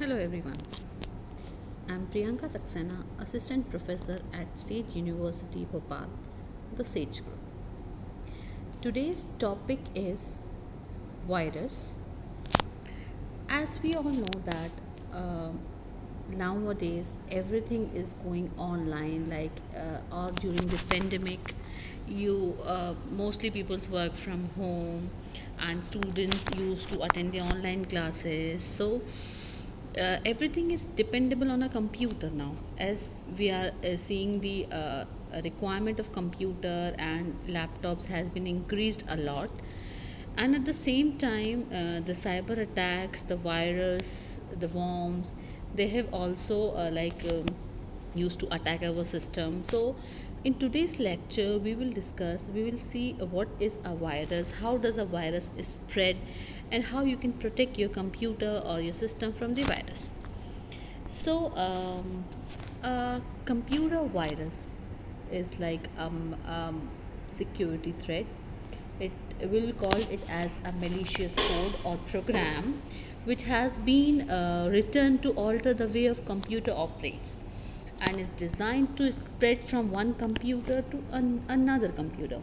Hello everyone. I'm Priyanka Saxena, Assistant Professor at Sage University Bhopal, the Sage Group. Today's topic is virus. As we all know that nowadays everything is going online, or during the pandemic, you mostly people's work from home, and students used to attend the online classes. So everything is dependable on a computer now, as we are seeing the requirement of computer and laptops has been increased a lot. And at the same time, the cyber attacks, the virus, the worms, they have also used to attack our system. So in today's lecture we will see what is a virus, how does a virus spread, and how you can protect your computer or your system from the virus. So, a computer virus is like security threat. It will call it as a malicious code or program which has been written to alter the way of computer operates and is designed to spread from one computer to another computer.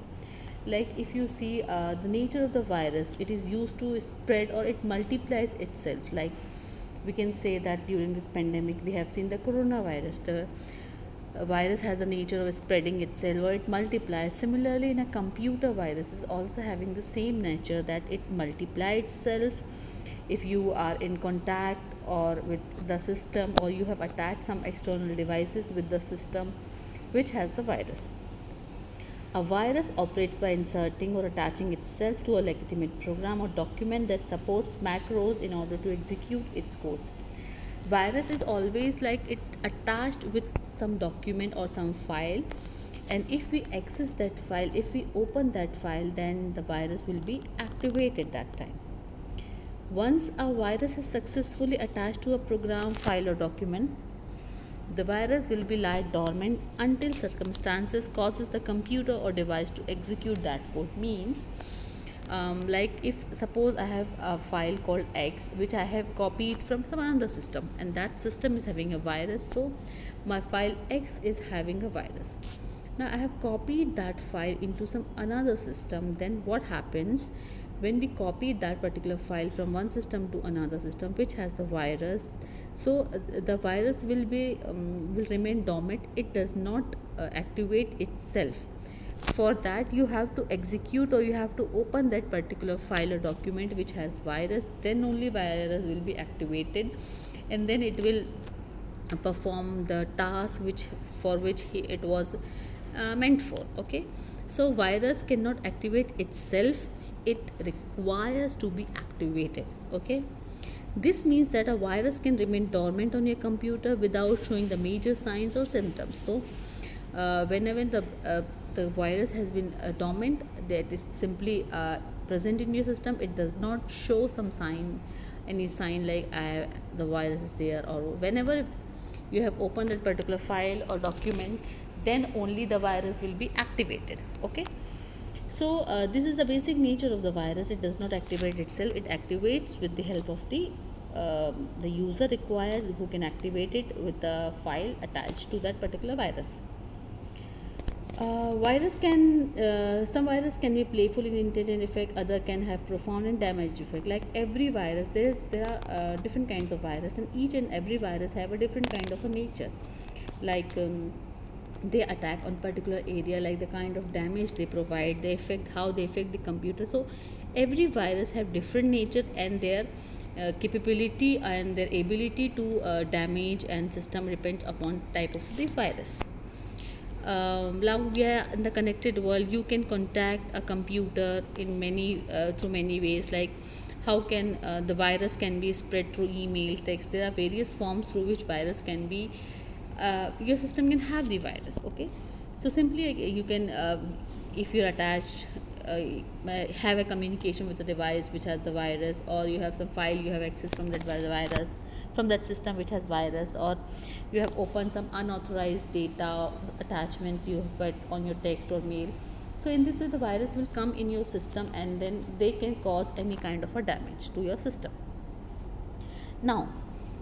Like if you see the nature of the virus, it is used to spread or it multiplies itself. Like we can say that during this pandemic we have seen the coronavirus, the virus has the nature of spreading itself or it multiplies. Similarly, in a computer, virus is also having the same nature, that it multiply itself if you are in contact or with the system, or you have attached some external devices with the system which has the virus. A virus operates by inserting or attaching itself to a legitimate program or document that supports macros in order to execute its codes. Virus is always like it attached with some document or some file, and if we access that file, if we open that file, then the virus will be activated that time. Once a virus is successfully attached to a program, file, or document, the virus will be lie dormant until circumstances causes the computer or device to execute that code. Means, like if suppose I have a file called X which I have copied from some other system, and that system is having a virus, so my file X is having a virus. Now I have copied that file into some another system. Then what happens when we copy that particular file from one system to another system which has the virus? So the virus will remain dormant. It does not activate itself. For that you have to execute, or you have to open that particular file or document which has virus. Then only virus will be activated, and then it will perform the task which for which it was meant for. Okay, so virus cannot activate itself, it requires to be activated. Okay, this means that a virus can remain dormant on your computer without showing the major signs or symptoms. So whenever the virus has been dormant, that is simply present in your system, it does not show some sign, any sign like the virus is there. Or whenever you have opened that particular file or document, then only the virus will be activated. Okay, so this is the basic nature of the virus. It does not activate itself, it activates with the help of the user required, who can activate it with the file attached to that particular virus. Virus can Some virus can be playful in intent and effect, other can have profound and damage effect. Like every virus, there are different kinds of virus, and each and every virus have a different kind of a nature. Like they attack on particular area, like the kind of damage they provide, they affect how they affect the computer. So every virus have different nature, and their capability and their ability to damage and system depends upon type of the virus. Now we are in the connected world. You can contact a computer in many through many ways. Like how can the virus can be spread through email, text. There are various forms through which virus can be your system can have the virus. Okay, so simply you can if you're attached have a communication with the device which has the virus, or you have some file you have access from that virus, from that system which has virus, or you have opened some unauthorized data attachments you have got on your text or mail. So in this way the virus will come in your system, and then they can cause any kind of a damage to your system. Now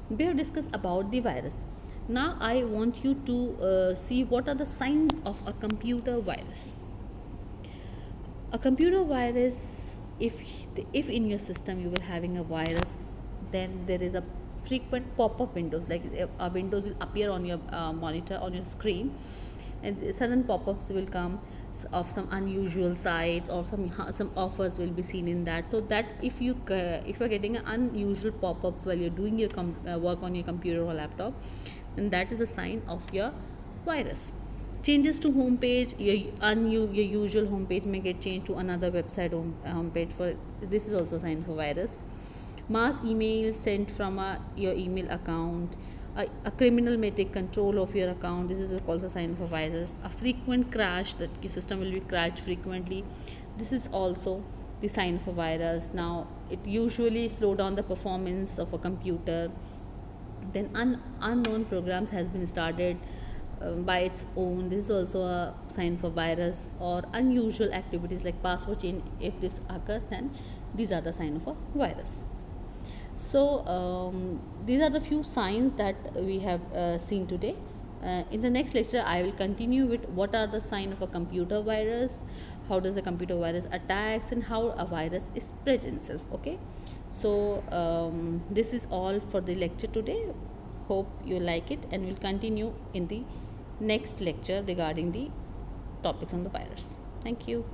We have discussed about the virus. Now I want you to see what are the signs of a computer virus. A computer virus, if in your system you were having a virus, then there is a frequent pop-up windows, like windows will appear on your monitor, on your screen, and sudden pop-ups will come of some unusual sites, or some offers will be seen in that. So that if you're getting unusual pop-ups while you're doing your work on your computer or laptop, then that is a sign of your virus. Changes to homepage, your usual homepage may get changed to another website homepage. For this is also a sign for virus. Mass emails sent from your email account. A criminal may take control of your account. This is also a sign of a virus. A frequent crash, that your system will be crashed frequently. This is also the sign of a virus. Now it usually slow down the performance of a computer. Then unknown programs has been started by its own. This is also a sign for virus. Or unusual activities like password change, if this occurs, then these are the sign of a virus. So these are the few signs that we have seen today. In the next lecture I will continue with what are the signs of a computer virus, how does a computer virus attacks, and how a virus is spread itself. Okay, so this is all for the lecture today. Hope you like it, and we'll continue in the next lecture regarding the topics on the virus. Thank you.